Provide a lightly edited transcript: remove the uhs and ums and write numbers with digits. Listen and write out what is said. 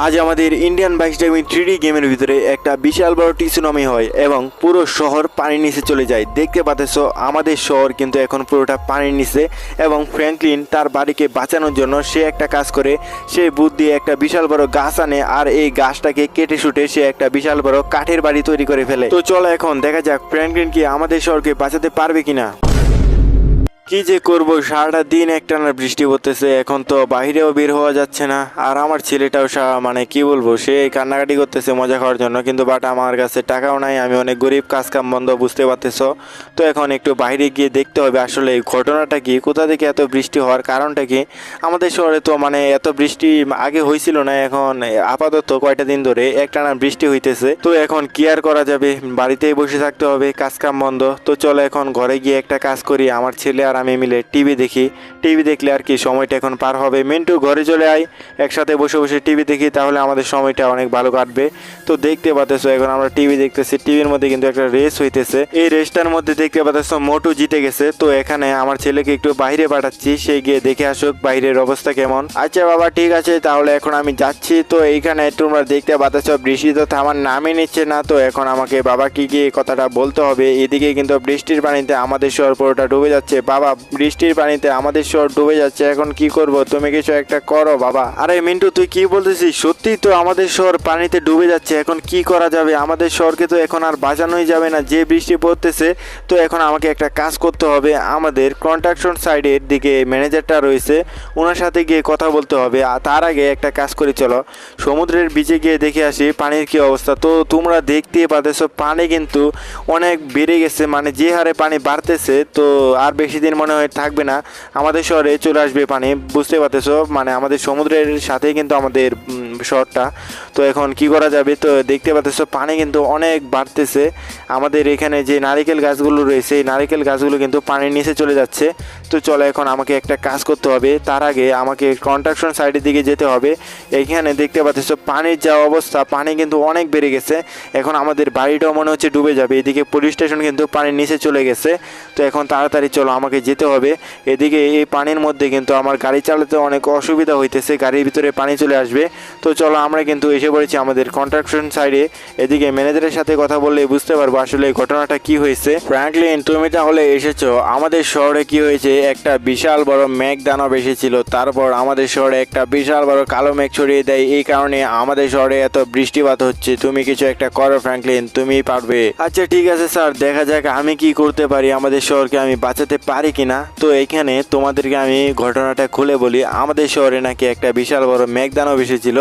আজ আমাদের Indian bike driving 3D গেমের ভিতরে একটা বিশাল বড় টিসুনামি হয় এবং পুরো শহর পানির নিচে চলে যায়। দেখতে পাচ্ছ আমাদের শহর কিন্তু এখন পুরোটা পানির নিচে এবং ফ্র্যাঙ্কলিন তার বাড়িকে বাঁচানোর জন্য সে একটা কাজ করে, সে বুদ্ধি একটা বিশাল বড় গাছ আনে আর এই গাছটাকে কেটে শুটে সে একটা বিশাল বড় কাঠের বাড়ি তৈরি করে ফেলে। তো চলো এখন দেখা যাক ফ্র্যাঙ্কলিন কি আমাদের শহরকে বাঁচাতে পারবে কিনা। কি যে করব, সারাটা দিন একটানা বৃষ্টি পড়তেছে, এখন তো বাইরেও বের হওয়া যাচ্ছে না। আর আমার ছেলেটাও মানে কি বলবো, সে কান্নাকাটি করতেছে মজা খাওয়ার জন্য, কিন্তু বাট আমার কাছে টাকাও নাই, আমি অনেক গরিব, কাজ কাম বন্ধ, বুঝতে পারতেছ। তো এখন একটু বাইরে গিয়ে দেখতে হবে আসলে এই ঘটনাটা কি, কোথা থেকে এত বৃষ্টি হওয়ার কারণটা কি। আমাদের শহরে তো এত বৃষ্টি আগে হয়েছিল না, এখন আপাতত কয়টা দিন ধরে একটানা বৃষ্টি হইতেছে। তো এখন কি আর করা যাবে, বাড়িতেই বসে থাকতে হবে, কাজ কাম বন্ধ। তো চলো এখন ঘরে গিয়ে একটা কাজ করি, আমার ছেলে আর আমি মিলে টিভি দেখি। টিভি দেখলে আর কি সময়টা এখন পার হবে। মিন্টু ঘরে চলে আয়, একসাথে বসে বসে টিভি দেখি, তাহলে আমাদের সময়টা অনেক ভালো কাটবে। তো দেখতে পাচ্ছ এখন আমরা টিভি দেখতেছি, টিভির মধ্যে কিন্তু একটা রেস হইতেছে। এই রেসটার মধ্যে দেখতে পাচ্ছ মোটু জিতে গেছে। তো এখানে আমার ছেলেকে একটু বাইরে পাঠাচ্ছি, সে গিয়ে দেখে আসুক বাইরের অবস্থা কেমন। আচ্ছা বাবা ঠিক আছে, তাহলে এখন আমি যাচ্ছি। তো এইখানে তোমরা দেখতে পাচ্ছ বৃষ্টি তো থামার নামই নিচ্ছে না। তো এখন আমাকে বাবাকে গিয়ে কথাটা বলতে হবে। এদিকে কিন্তু বৃষ্টির পানিতে আমাদের শহর পুরোটা ডুবে যাচ্ছে। বাবা, বৃষ্টির পানিতে আমাদের শহর ডুবে যাচ্ছে, এখন কি করব, তুমি কিছু একটা করো বাবা। আরে মিন্টু তুই কি বলতেছিস, সত্যি তো আমাদের শহর পানিতে ডুবে যাচ্ছে, এখন কি করা যাবে, আমাদের শহরকে তো এখন আর বাঁচানোই যাবে না, যে বৃষ্টি পড়তেছে। তো এখন আমাকে একটা কাজ করতে হবে, আমাদের কনস্ট্রাকশন সাইডের দিকে ম্যানেজারটা রয়েছে, ওনার সাথে গিয়ে কথা বলতে হবে। আর তার আগে একটা কাজ করি, চলো সমুদ্রের বিচে গিয়ে দেখে আসি পানির কি অবস্থা। তো তোমরা দেখতেই পাচ্ছ পানি কিন্তু অনেক বেড়ে গেছে, যে হারে পানি বাড়তেছে, তো আর বেশি দিন মনে হয় থাকবে না, আমাদের শহরে চলে আসবে পানি, বুঝতে পারতেছো। আমাদের সমুদ্রের সাথেই কিন্তু আমাদের শহরটা। তো এখন কি করা যাবে, তো দেখতে পাচ্ছ পানি কিন্তু অনেক বাড়তেছে। আমাদের এখানে যে নারিকেল গাছগুলো রয়েছে, এই নারিকেল গাছগুলো কিন্তু পানির নিচে চলে যাচ্ছে। তো চলো এখন আমাকে একটা কাজ করতে হবে, তার আগে আমাকে কনস্ট্রাকশন সাইডের দিকে যেতে হবে। এইখানে দেখতে পাচ্ছ পানির যা অবস্থা, পানি কিন্তু অনেক বেড়ে গেছে, এখন আমাদের বাড়িটাও মনে হচ্ছে ডুবে যাবে। এদিকে পুলিশ স্টেশন কিন্তু পানির নিচে চলে গেছে। তো এখন তাড়াতাড়ি চলো আমাকে যেতে হবে। এদিকে এই পানির মধ্যে কিন্তু আমার গাড়ি চালাতে অনেক অসুবিধা হইতেছে, গাড়ির ভিতরে পানি চলে আসবে। তো চলো আমরা কিন্তু এসে পড়েছি আমাদের কনস্ট্রাকশন সাইডে। এদিকে ম্যানেজারের সাথে কথা বললে বুঝতে পারবো আসলে এই ঘটনাটা কি হয়েছে। ফ্র্যাঙ্কলিন তুমি তাহলে এসেছো, আমাদের শহরে কি হয়েছে, একটা বিশাল বড় মেঘ দানব এসেছিল, তারপর আমাদের শহরে একটা বিশাল বড় কালো মেঘ ছড়িয়ে দেয়, এই কারণে আমাদের শহরে এত বৃষ্টিপাত হচ্ছে। তুমি কিছু একটা করো ফ্র্যাঙ্কলিন, তুমি পারবে। আচ্ছা ঠিক আছে স্যার, দেখা যাক আমি কি করতে পারি, আমাদের শহরকে আমি বাঁচাতে পারি কিনা। তো এইখানে তোমাদেরকে আমি ঘটনাটা খুলে বলি, আমাদের শহরে নাকি একটা বিশাল বড় মেঘদানব এসেছিল।